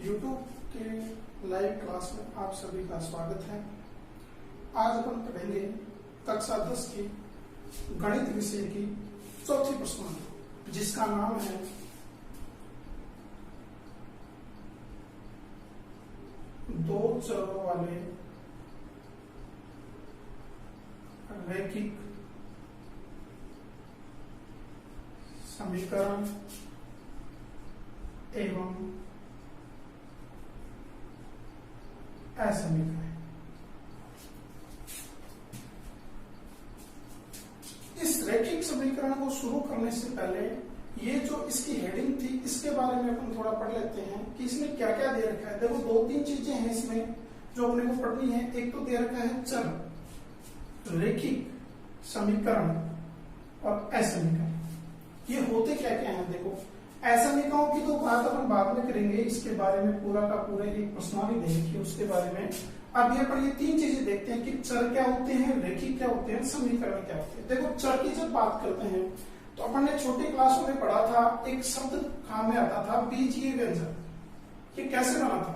YouTube के live class में आप सभी का स्वागत है। आज अपन पढ़ेंगे कक्षा 10 की गणित विषय की चौथी प्रश्न जिसका नाम है दो चरों वाले रैखिक समीकरण एवं असमीकरण। इस रैखिक समीकरण को शुरू करने से पहले ये जो इसकी हेडिंग थी इसके बारे में अपन थोड़ा पढ़ लेते हैं कि इसमें क्या क्या दे रखा है। देखो दो तीन चीजें हैं इसमें जो अपने को पढ़नी है। एक तो दे रखा है चर, रैखिक समीकरण और असमीकरण। ये होते क्या क्या है देखो। असमीकरणों की तो बात अपन बाद में करेंगे, इसके बारे में पूरा का पूरा एक प्रश्नावली दे रखी है उसके बारे में। अब यहाँ पर ये तीन चीजें देखते हैं कि चर क्या होते हैं, रैखिक क्या होते हैं, समीकरण क्या होते हैं। देखो चर की जब बात करते हैं तो अपन ने छोटी क्लासों में पढ़ा था, एक शब्द काम में आता था बीजीय व्यंजक। ये कैसे बना था,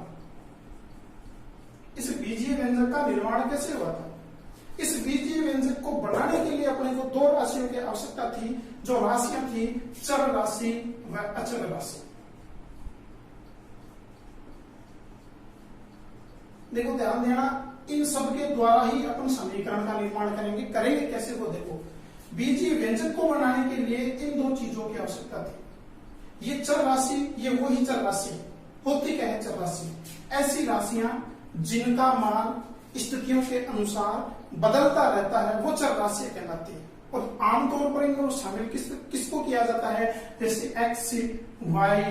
इस बीजीय व्यंजक का निर्माण कैसे हुआ था। इस बीजीय व्यंजक को बनाने के लिए अपने को दो राशियों की आवश्यकता थी, जो राशियां थी चर राशि व अचर राशि। देखो ध्यान देना, इन सब के द्वारा ही अपन समीकरण का निर्माण करेंगे कैसे वो देखो। बीजीय व्यंजक को बनाने के लिए इन दो चीजों की आवश्यकता थी। ये चर राशि, ये वही चर राशि होती क्या है, चर राशि ऐसी राशियां जिनका मान स्थितियों के अनुसार बदलता रहता है वो चर राशि कहलाती है। और आमतौर पर इनको शामिल किसको किया जाता है, जैसे एक्स, वाई,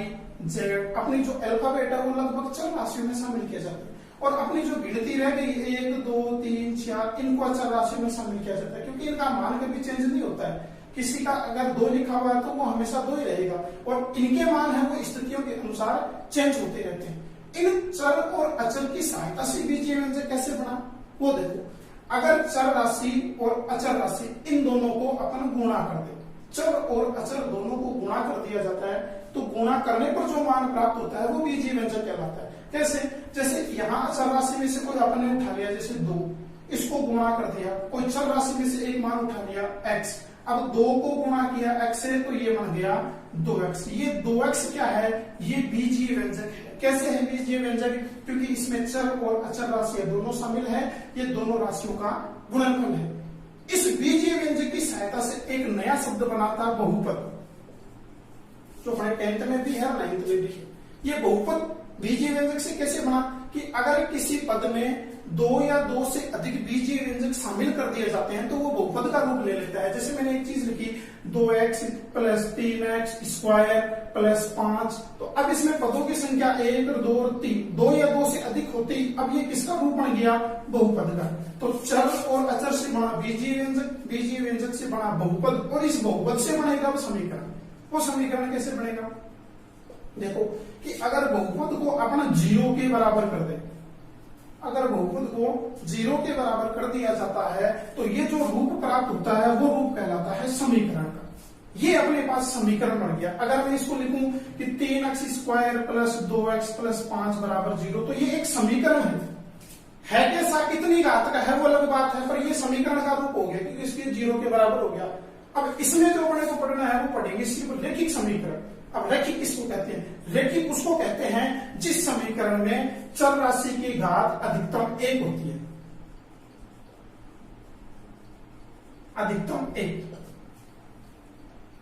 जेड। अपनी जो अल्फाबेट है वो लगभग चर राशियों में शामिल किया जाता है। और अपनी जो गिनती रह गई 1 2 3 4 इनको चर राशियों में शामिल किया जाता है, क्योंकि इनका मान कभी चेंज नहीं होता है। किसी का अगर 2 लिखा हुआ है तो वो हमेशा 2 ही रहेगा, और इनके मान है वो स्थितियों के अनुसार चेंज होते रहते हैं। इन चर और अचर की सहायता से बीजीय व्यंजक कैसे बना वो देखो। अगर चर राशि और अचर राशि इन दोनों को अपन गुणा कर दे, चर और अचर दोनों को गुणा कर दिया जाता है, तो गुणा करने पर जो मान प्राप्त होता है वो बीजीय व्यंजक कहलाता है। कैसे, जैसे यहाँ चर राशि में से कोई आपने उठा लिया जैसे 2, इसको गुणा कर दिया। कोई चर राशि में से एक मान उठा लिया x, अब 2 को गुणा किया x से तो ये बन गया 2x। ये 2x क्या है, ये बीजीय व्यंजक है। कैसे है बीजीय व्यंजक, क्योंकि इसमें चर और अचर राशियां दोनों शामिल है, ये दोनों राशियों का गुणनफल है। इस बीजीय व्यंजक की सहायता से एक नया शब्द बनाता है बहुपद, जो हमारे 10th में भी है और 9th में भी है। ये बहुपद बीजीय व्यंजक से कैसे बना कि अगर किसी पद में 2 या 2 से अधिक बीजीय व्यंजक शामिल कर दिए जाते हैं तो वो बहुपद का रूप ले लेता है। जैसे मैंने एक चीज लिखी 2x + 3x स्क्वायर + 5, तो अब इसमें पदों की संख्या 1 2 और 3, 2 या 2 से अधिक होती, अब ये किसका रूप बन गया, बहुपद का। तो चर और अचर से बना बीजीय व्यंजक, बीजीय व्यंजक से बना बहुपद, और इस बहुपद से बनेगा वो समीकरण। वो समीकरण कैसे बनेगा देखो कि अगर बहुपद को अपना 0 के बराबर कर दे, अगर बहुपद को 0 के बराबर कर दिया जाता है तो ये जो रूप प्राप्त होता है वो रूप कहलाता है समीकरण का। ये अपने पास समीकरण बन गया। अगर मैं इसको लिखूं कि 3x स्क्वायर + 2x + 5 = 0, तो ये एक समीकरण है कैसा, कितनी घात का है वो अलग बात है, पर ये समीकरण का रूप हो गया क्योंकि इसके 0 के बराबर हो गया। अब इसमें जो अपने को पढ़ना है वो पढ़ेंगे सिर्फ रैखिक समीकरण। अब रैखिक किसको कहते हैं, रैखिक उसको कहते हैं जिस समीकरण में चर राशि की घात अधिकतम 1 होती है, अधिकतम 1।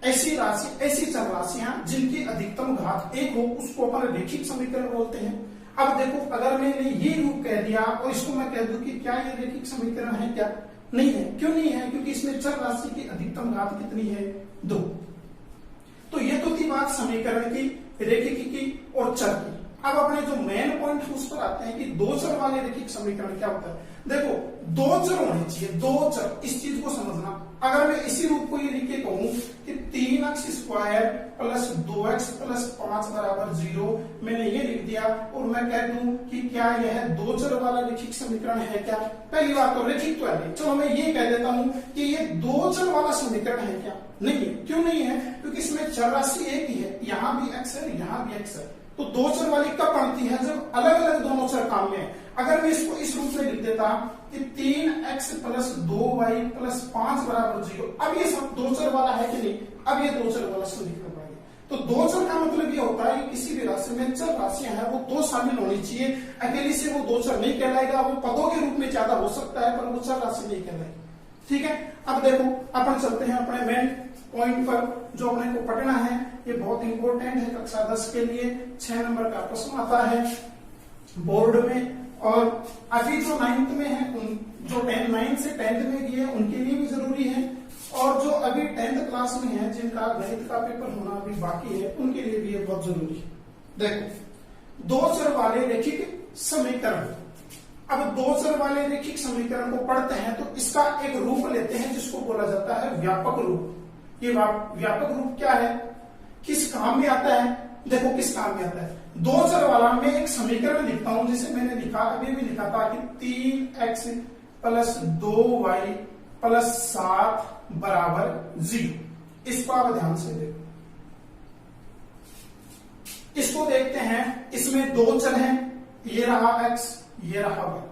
ऐसी राशि, ऐसी चर राशियां जिनकी अधिकतम घात 1 हो उसको अपन रैखिक समीकरण बोलते हैं। अब देखो अगर मैंने ये रूप कह दिया और इसको मैं कह दूं कि क्या ये रैखिक समीकरण है, क्या नहीं है। क्यों नहीं है, क्योंकि इसमें चर राशि की अधिकतम घात कितनी है, 2। तो ये तो थी बात समीकरण की, रैखिक की और चर की। अब अपने जो मेन पॉइंट है उस पर आते हैं कि 2 चर वाले रैखिक समीकरण क्या होता है। देखो 2 चर होने चाहिए, 2 चर, इस चीज को समझना। अगर मैं इसी रूप को ये लिख के कहूं कि 3x स्क्वायर + 2x + 5 = 0, मैंने ये लिख दिया और मैं कह दूं कि क्या यह 2 चर वाला रैखिक समीकरण है क्या। पहली बात तो रैखिक तो है, चलो मैं ये कह देता हूं कि ये 2 चर वाला समीकरण है क्या, नहीं है। क्यों नहीं है, क्योंकि इसमें चर राशि एक ही है। यहाँ यहाँ भी x है, यहाँ भी x है। तो दो चर वाली कब बनती है? जब अलग अलग दोनों चर काम में है। अगर मैं इसको इस रूप में लिख देता कि 3x प्लस 2y प्लस 5 बराबर 0, अब ये सब दो चर वाला है कि नहीं? अब ये दो चर वाला समीकरण बन गया। तो दो चर का मतलब ये होता है कि किसी भी राशि में चर राशियां हैं वो दो शामिल होनी चाहिए। अकेली से वो दो चर नहीं कहलाएगा, वो पदों के रूप में ज्यादा हो सकता है पर वो चर राशि नहीं कहलाएगी। ठीक है, अब देखो अपन चलते हैं अपने मेन पॉइंट पर जो अपने को पढ़ना है। ये बहुत इंपॉर्टेंट है कक्षा 10 के लिए, 6 नंबर का प्रश्न आता है बोर्ड में। और अभी जो 9th में है, जो 9th से 10th में भी है उनके लिए भी जरूरी है, और जो अभी 10th क्लास में है जिनका गणित का पेपर होना अभी बाकी है उनके लिए भी ये बहुत जरूरी है। देखो दो चर वाले रैखिक समीकरण, अब दो चर वाले रैखिक समीकरण को पढ़ते हैं तो इसका एक रूप लेते हैं जिसको बोला जाता है व्यापक रूप। ये व्यापक रूप क्या है, किस काम में आता है? देखो किस काम में आता है। दो चर वाला मैं एक समीकरण लिखता हूं, जिसे मैंने लिखा अभी भी लिखा था कि 3x प्लस 2y प्लस 7 बराबर 0। इसको आप ध्यान से देखो, इसको देखते हैं। इसमें दो चर हैं, ये रहा x, ये रहा y।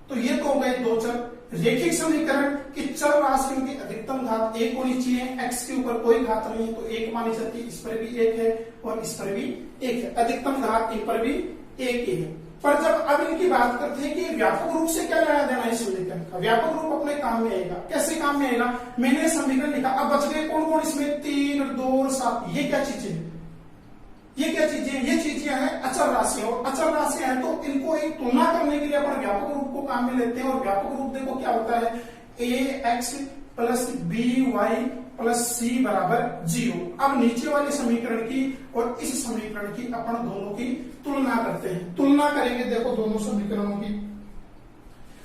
तो ये तो हो गए दो चर। रैखिक समीकरण की चर राशियों की अधिकतम घात 1 होनी चाहिए। x के ऊपर कोई घात नहीं है तो 1 मानी जाती है, इस पर भी 1 है और इस पर भी 1 है। अधिकतम घात इन पर भी 1 ही है। पर जब अब इनकी बात करते हैं कि व्यापक रूप से क्या लेना देना है इस समीकरण का, व्यापक रूप अपने काम में आएगा। कैसे काम में आएगा? मैंने समीकरण लिखा, अब बच गए कौन कौन इसमें? 3 और 2 और 7। ये क्या चीजें हैं? ये क्या चीजें हैं? ये चीजें हैं अचर राशियां। और अचर राशियां हैं तो इनको एक तुलना करने के लिए अपन व्यापक रूप को काम में लेते हैं। और व्यापक रूप देखो क्या होता है, ax plus by plus c बराबर 0। अब नीचे वाले समीकरण की और इस समीकरण की अपन दोनों की तुलना करते हैं। तुलना करेंगे, देखो दोनों समीकरणों की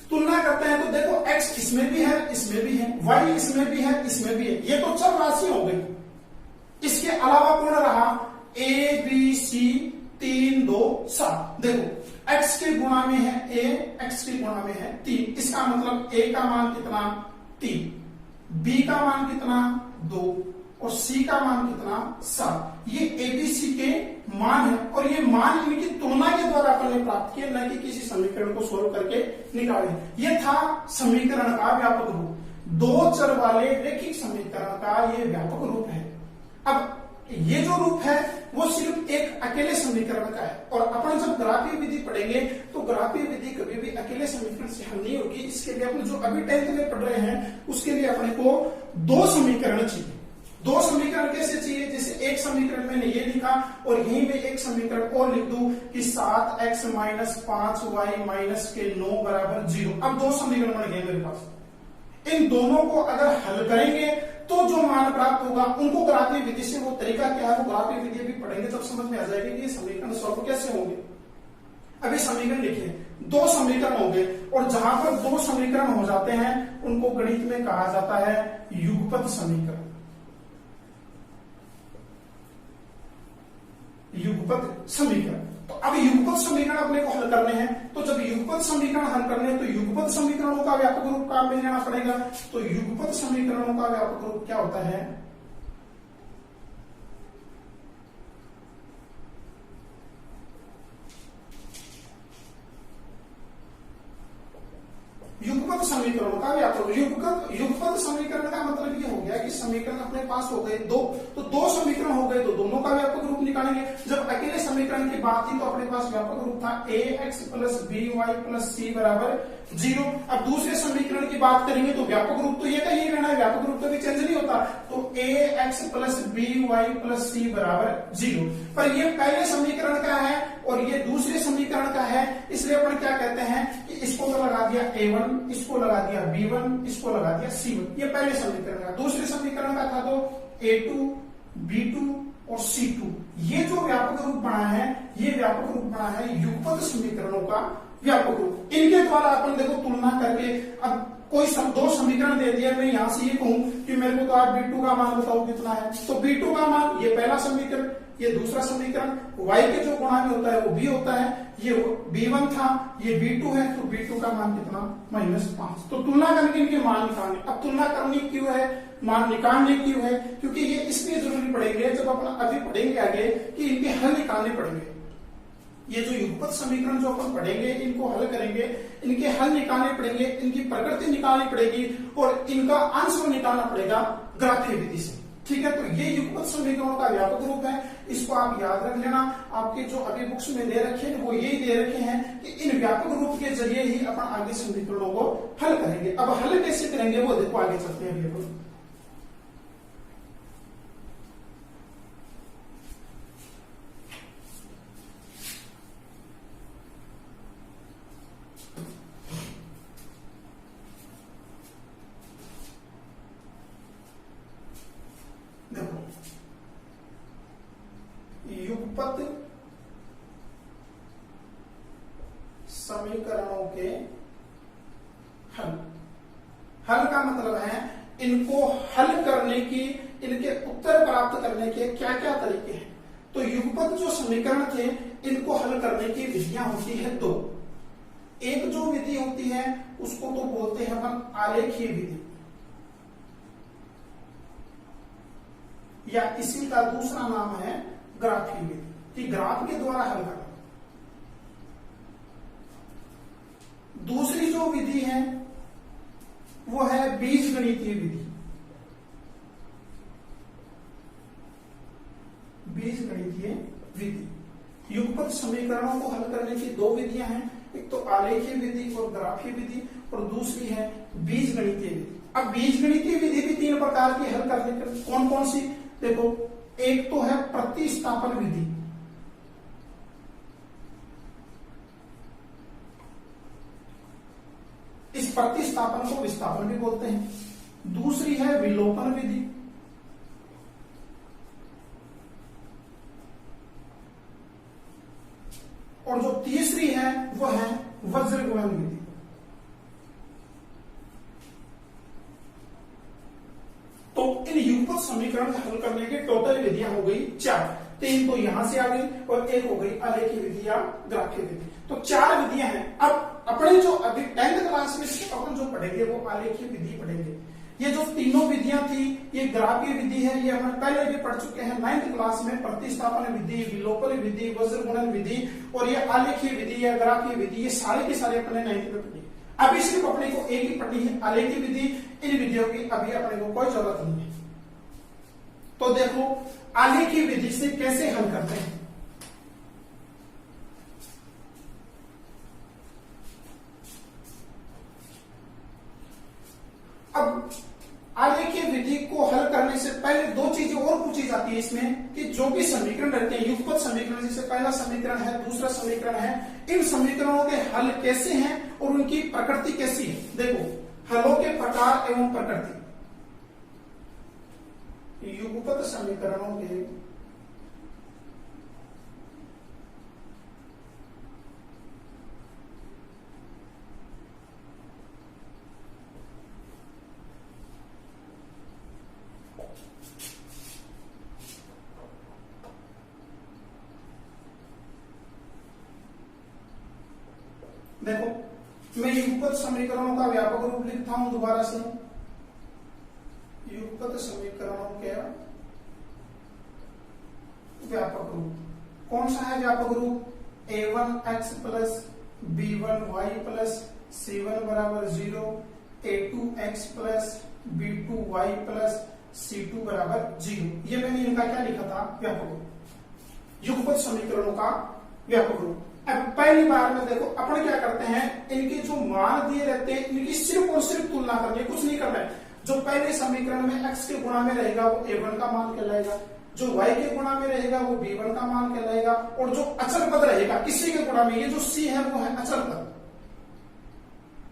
तुलना करते हैं तो देखो x इसमें भी है, इसमें भी है, y इसमें भी है, इसमें भी है। ये तो चर राशि हो गई। इसके अलावा कौन रहा? a b c 3 2 7। देखो x के गुणा में है a, x के गुणा में है 3। इसका मतलब a का मान कितना? 3, b का मान कितना? 2 और c का मान कितना? 7। ये abc के मान है और ये मान इनकी तुलना के द्वारा अपन ने प्राप्त किया, न कि किसी समीकरण को सोल्व करके निकाले। ये था समीकरण का व्यापक रूप। दो चर वाले रैखिक समीकरण का ये व्यापक रूप है। अब ये जो रूप है वो सिर्फ एक अकेले समीकरण का है। और अपन जब ग्राफीय विधि पढ़ेंगे तो ग्राफीय विधि कभी भी अकेले समीकरण से हल नहीं होगी। इसके लिए अपन जो अभी 10th में पढ़ रहे हैं उसके लिए अपने को दो समीकरण चाहिए। दो समीकरण कैसे चाहिए? जैसे एक समीकरण मैंने ये लिखा और यहीं में एक समीकरण और लिख दूं कि 7x माइनस 5y माइनस के 9 बराबर 0। अब दो समीकरण बन गए मेरे पास। इन दोनों को अगर हल करेंगे तो जो मान प्राप्त होगा उनको ग्राफीय विधि से, वो तरीका क्या है वो ग्राफीय विधि भी पढ़ेंगे तब समझ में आ जाएगा कि ये समीकरण सॉल्व कैसे होंगे। अभी समीकरण लिखे, दो समीकरण होंगे और जहां पर दो समीकरण हो जाते हैं उनको गणित में कहा जाता है युगपत समीकरण। युगपत समीकरण। तो अब युगपत समीकरण अपने को हल करने हैं। तो जब युगपत समीकरण हल करने हैं तो युगपत समीकरणों का व्यापक रूप काम में लेना पड़ेगा। तो युगपत समीकरणों का व्यापक रूप क्या होता है? युगपत समीकरणों का व्यापक। युगपत समीकरण का मतलब ये हो गया कि समीकरण अपने पास हो गए दो, तो दो समीकरण हो गए तो दोनों का व्यापक रूप निकालेंगे। जब अकेले समीकरण की बात थी तो अपने पास व्यापक रूप था ax plus by plus c बराबर 0। अब दूसरे समीकरण की बात करेंगे तो व्यापक रूप तो ये का ही रहना है, व्यापक रूप कभी चेंज नहीं होता। तो ax plus by plus c बराबर 0। पर ये पहले समीकरण का है और ये दूसरे समीकरण का है, इसलिए अपन क्या कहते हैं कि इसको तो लगा दिया a1, इसको लगा दिया b1, इसको लगा दिया c1। ये पहले समीकरण का। दूसरे समीकरण का था तो a2, b2 और c2। ये जो व्यापक रूप बना है ये व्यापक रूप बना है युगपत समीकरणों का व्यापक रूप। इनके द्वारा अपन देखो तुलना करके, अब कोई दो समीकरण दे दिया, मैं यहां से ये कहूं कि मेरे को तो आप b2 का मान बताओ कितना है, तो b2 का मान ये पहला समीकरण, ये दूसरा समीकरण, y के जो गुणा में होता है वो b होता है, ये b1 था, ये b2 है, तो b2 का मान कितना -5। तो तुलना करके इनके मान निकालने। अब तुलना करनी क्यों है, मान निकालने क्यों है, क्योंकि ये इसलिए जरूरी पड़ेंगे जब अपना अभी पढ़ेंगे आगे कि इनके हल निकालने पड़ेंगे। ये जो युगपत समीकरण जो अपन पढ़ेंगे इनको हल करेंगे, इनके हल निकालने पड़ेंगे, इनकी प्रकृति निकालनी पड़ेगी और इनका अंश निकालना पड़ेगा ग्राफीय विधि से। ठीक है, तो ये युगपत समीकरणों का व्यापक रूप है, इसको आप याद रख लेना। आपके जो अभी बुक्स में दे रखे हैं वो यही दे रखे हैं कि इन व्यापक रूप के जरिए ही अपन आगे समीकरणों को हल करेंगे। अब हल कैसे करेंगे वो देखो, आगे चलते हैं अभी। युगपत समीकरणों के हल। हल का मतलब है इनको हल करने की, इनके उत्तर प्राप्त करने के क्या क्या तरीके हैं। तो युगपत जो समीकरण थे इनको हल करने की विधियां होती है दो। एक जो विधि होती है उसको तो बोलते हैं अपन आलेखीय विधि, या इसी का दूसरा नाम है ग्राफीय विधि, कि ग्राफ के द्वारा हल करना। दूसरी जो विधि है वो है बीजगणितीय विधि। बीजगणितीय विधि युगपत समीकरणों को हल करने की दो विधियां हैं, एक तो आलेखीय विधि और ग्राफीय विधि, और दूसरी है बीजगणितीय विधि। अब बीजगणितीय विधि भी तीन प्रकार की हल करने की, कौन कौन सी देखो। एक तो है प्रतिस्थापन विधि, इस प्रतिस्थापन को विस्थापन भी बोलते हैं। दूसरी है विलोपन विधि, और जो तीसरी है वो है वज्रगुणन विधि। तो इन युगपत समीकरण हल करने की टोटल विधियां हो गई 4। 3 तो यहां से आ गई और एक हो गई आलेखीय विधि या ग्राफीय विधि। तो 4 विधियां हैं। अब अपने जो अभी 10th क्लास में अपन जो पढ़ेंगे वो आलेखीय विधि पढ़ेंगे। ये जो तीनों विधियां थी, ये ग्राफीय विधि है, ये अपन पहले भी पढ़ चुके हैं 9th क्लास में। प्रतिस्थापन विधि, विलोपन विधि, वज्रगुणन विधि और ये आलेखीय विधि या ग्राफीय विधि, ये सारे के सारे अपने 9th में पढ़ी। अभी सिर्फ अपने को एक ही पढ़नी है, आलेखीय विधि। इन विधियों की अभी अपने को कोई जरूरत नहीं है। तो देखो आलेखीय विधि से कैसे हल करते हैं। अब आलेखीय विधि को हल करने से पहले दो चीजें और पूछी जाती है इसमें, कि जो भी समीकरण रहते हैं युगपत समीकरण, जैसे पहला समीकरण है, दूसरा समीकरण है, इन समीकरणों के हल कैसे हैं और उनकी प्रकृति कैसी है। देखो हलों के प्रकार एवं प्रकृति। युगपत समीकरणों के देखो मैं युगपत समीकरणों का व्यापक रूप लिखता हूं दोबारा से। युगपत समीकरणों के व्यापक रूप कौन सा है व्यापक रूप? a1x plus b1y plus c1 बराबर 0, a2x plus b2y plus c2 बराबर 0। ये मैंने इनका क्या लिखा था? व्यापक रूप, युगपत समीकरणों का व्यापक रूप। अब पहली बार में देखो अपन क्या करते हैं, इनके जो मान दिए रहते हैं इनकी सिर्फ और सिर्फ तुलना करनी है, कुछ नहीं करना है। जो पहले समीकरण में x के गुणा में रहेगा वो a1 का मान कहलाएगा, जो y के गुणा में रहेगा वो b1 का मान कहलाएगा, और जो अचल पद रहेगा किसी के गुणा में, ये जो c है वो है अचल पद।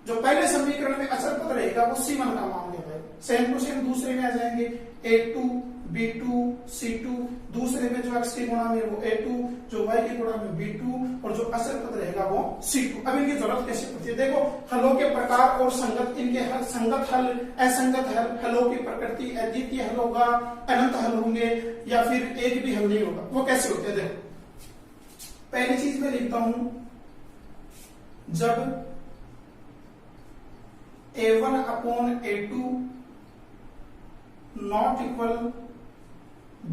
जो पहले समीकरण में अचल पद रहेगा वो c1 का मान कहलाएगा। सेम टू सेम दूसरे में आ जाएंगे, a2 B2 C2, दूसरे में जो x की गुणा में वो A2, जो y की गुणा में B2 और जो अचर पद रहेगा वो C2। अब इनकी जरूरत कैसे पड़ती है? देखो हलों के प्रकार और संगत, इनके हल, संगत हल, असंगत हल, हलों की प्रकृति अद्वितीय हल होगा, अनंत हल होंगे या फिर एक भी हल नहीं होगा। वो कैसे होते हैं? देखो पहली चीज मैं लिखता हूं, जब A1 upon A2 not equal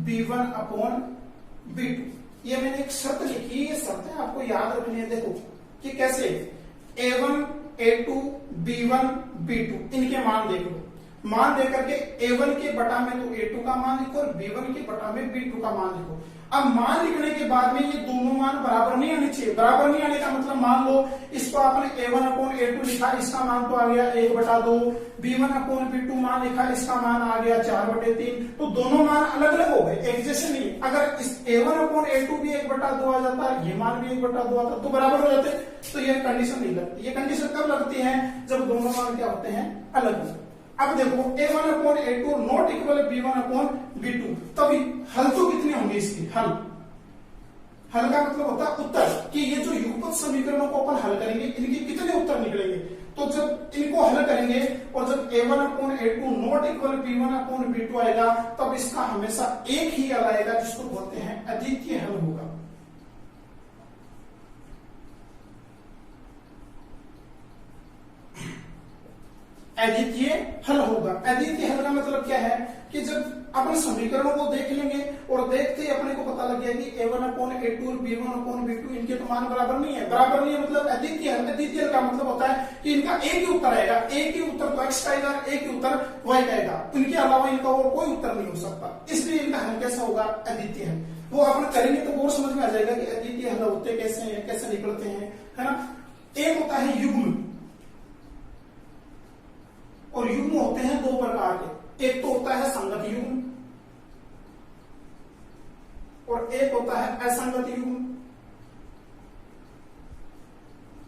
B1 upon B2, ये मैंने एक शर्त लिखी, ये शर्तें आपको याद रखनी है। देखो कि कैसे A1 A2 B1 B2 इनके मान देख लो, मान देकर के A1 के बटा में तो A2 का मान लिखो और B1 के बटा में B2 का मान लिखो। अब मान लिखने के बाद में ये दोनों मान बराबर नहीं आने चाहिए। बराबर नहीं आने का मतलब मान लो इसको आपने A1 अपॉन A2 लिखा, इसका मान तो आ गया 1/2, B1 अपॉन B2 मान लिखा, इसका मान आ गया 4/3, तो दोनों मान अलग अलग हो गए, एक जैसे नहीं। अगर इस A1 अपॉन A2 भी 1/2 आ जाता, ये मान भी 1/2 आता तो बराबर हो जाते, तो ये कंडीशन नहीं लगती। ये कंडीशन कब लगती है? जब दोनों मान क्या होते हैं? अलग। अब देखो A1 upon A2 not equal B1 upon B2, तभी हल तो कितने होंगे इसके? हल का मतलब होता है उत्तर, कि ये जो युगपत समीकरणों को अपन हल करेंगे इनके कितने उत्तर निकलेंगे। तो जब इनको हल करेंगे और जब A1 upon A2 not equal B1 upon B2 आएगा, तब इसका हमेशा एक ही हल आएगा जिसको बोलते हैं अद्वितीय हल होगा। अद्वितीय हल होगा। अद्वितीय हल का मतलब क्या है? कि जब अपन समीकरणों को देख लेंगे और देखते ही अपने को पता लग गया कि A1 अपॉन A2 और B1 अपॉन B2 इनके तो मान बराबर नहीं है। बराबर नहीं है मतलब अद्वितीय हल। अद्वितीय हल का मतलब होता है कि इनका एक ही उत्तर आएगा, एक ही उत्तर तो x का आएगा, एक ही उत्तर y का आएगा, इनके अलावा इनका और कोई उत्तर नहीं हो सकता। इसलिए इनका हल कैसा होगा? अद्वितीय हल। वो अपन करेंगे तो और समझ में आ जाएगा कि अद्वितीय हल होते कैसे हैं, कैसे निकलते हैं, है ना। एक होता है युग्म, और युग्म होते हैं दो प्रकार के, एक तो होता है संगत युग्म और एक होता है असंगत युग्म।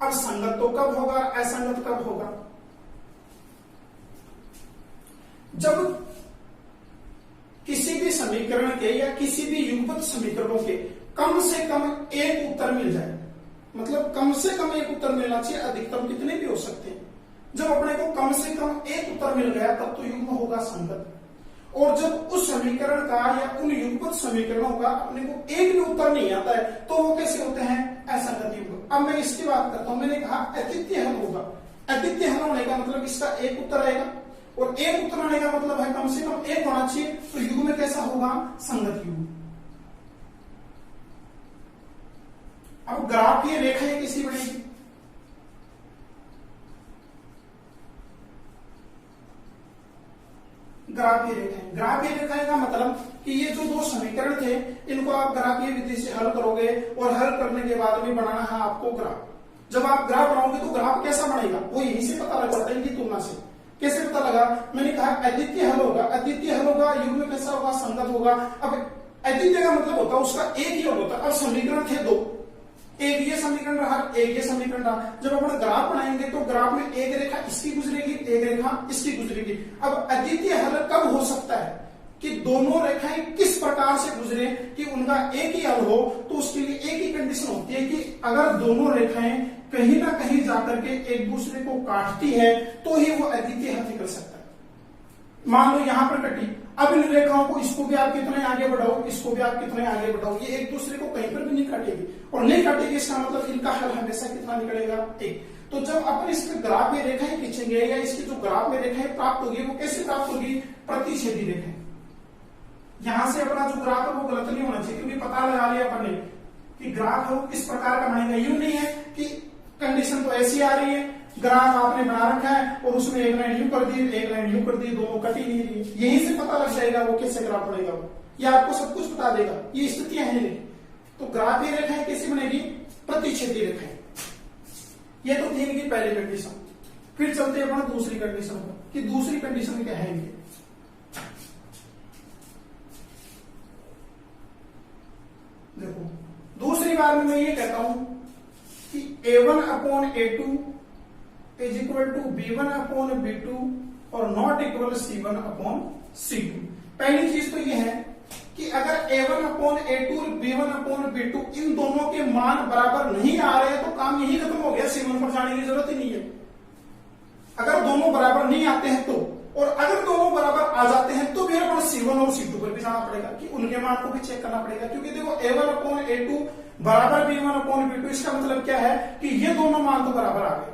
अब संगत तो कब होगा, असंगत कब होगा? जब किसी भी समीकरण के या किसी भी युगपत समीकरणों के कम से कम एक उत्तर मिल जाए, मतलब कम से कम एक उत्तर मिलना चाहिए, अधिकतम कितने भी हो सकते हैं। जब अपने को कम से कम एक उत्तर मिल गया तब तो युग्म होगा संगत। और जब उस समीकरण का या उन युगपत समीकरणों का अपने को एक भी उत्तर नहीं आता है तो वो कैसे होते हैं? असंगत युग्म। अब मैं इसकी बात करता हूं, मैंने कहा अद्वितीय हल होगा। अद्वितीय हल होने का मतलब इसका एक उत्तर आएगा, और एक उत्तर आने का मतलब है कम से कम एक होना चाहिए, तो युग्म में कैसा होगा? संगत युग्म। अब ग्राफ की रेखाएं कैसी बनेगी? ग्राफीय रेखाएं। ग्राफीय रेखाएं का मतलब कि ये जो दो समीकरण थे इनको आप ग्राफीय विधि से हल करोगे, और हल करने के बाद में बनाना है आपको ग्राफ। जब आप ग्राफ बनाओगे तो ग्राफ कैसा बनेगा वो यहीं से पता लग जाता है इनकी तुलना से। कैसे पता लगा? मैंने कहा अद्वितीय हल होगा। अद्वितीय हल होगा, युग्म कैसा होगा? संगत होगा। अब अद्वितीय का मतलब होता है उसका एक ही हल होता है। अब समीकरण थे दो, एक ये समीकरण रहा, एक ये समीकरण रहा। जब अपन ग्राफ बनाएंगे तो ग्राफ में एक रेखा इसकी गुजरेगी, एक रेखा इसकी गुजरेगी। अब अद्वितीय हल कब हो सकता है? कि दोनों रेखाएं किस प्रकार से गुजरे कि उनका एक ही हल हो। तो उसके लिए एक ही कंडीशन होती है कि अगर दोनों रेखाएं कहीं ना कहीं जाकर के एक दूसरे को काटती है तो ही वो अद्वितीय हल निकल सकता है। मान लो यहां पर कटी, अब इन रेखाओं को, इसको भी आप कितने आगे बढ़ाओ, इसको भी आप कितने आगे बढ़ाओ, ये एक दूसरे को कहीं पर भी नहीं काटेगी, और नहीं काटेगी इसका मतलब इनका हल हमेशा कितना निकलेगा? एक। तो जब अपन इसमें ग्राफ में रेखाएं खींचेंगे या इसकी जो ग्राफ में रेखाएं प्राप्त होगी वो कैसे प्राप्त होगी? प्रतिच्छेदी रेखाएं। यहां से अपना जो ग्राफ है वो गलत नहीं होना चाहिए, क्योंकि पता लगा लिया अपन ने कि ग्राफ है किस प्रकार का बनेगा। यूं नहीं है कि कंडीशन तो ऐसी आ रही है, ग्राफ आपने बना रखा है और उसमें एक लाइन यू कर दी, एक लाइन यू कर दी, दोनों कटी नहीं रही। यहीं से पता लग जाएगा वो कैसे ग्राफ बनेगा, ये आपको सब कुछ बता देगा। ये स्थितियां हैं नहीं। तो ग्राफीय रेखाएं कैसी बनेगी? प्रतिच्छेदी रेखाएं। ये तो थी इनकी पहली कंडीशन। फिर चलते हैं अपन दूसरी कंडीशन पर कि दूसरी कंडीशन क्या है इनकी। देखो दूसरी बार में मैं ये कहता हूं कि A1 upon A2 is equal to B1 upon B2 और not equal C1 upon C2। पहली चीज तो ये है कि अगर A1/A2 और B1/B2 इन दोनों के मान बराबर नहीं आ रहे तो काम यही खत्म हो गया, C1 पर जाने की जरूरत ही नहीं है। अगर दोनों बराबर नहीं आते हैं तो, और अगर दोनों बराबर आ जाते हैं तो फिर अपन C1 और C2 पर भी जाना पड़ेगा कि उनके मान को भी चेक करना पड़ेगा। क्योंकि देखो A1/A2 बराबर B1/B2, इसका मतलब क्या है कि ये दोनों मान तो बराबर आ गए।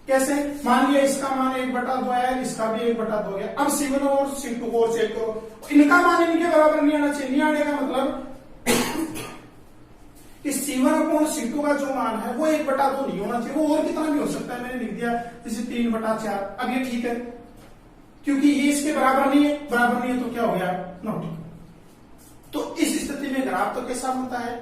कैसे? मान लिया इसका मान 1/2 है, इसका भी 1/2 है। अब C1 और C2 को चेक करो, इनका मान इनके बराबर नहीं आना चाहिए। नहीं आने का मतलब कि C1/C2 का जो मान है वो 1/2 नहीं होना चाहिए, वो और कितना भी हो सकता है। मैंने लिख दिया जैसे 3/4। अब ये ठीक है क्योंकि ये इसके बराबर नहीं है, बराबर नहीं है तो क्या हो गया, नॉट इक्वल। तो इस स्थिति में ग्राफ तो कैसा बनता है?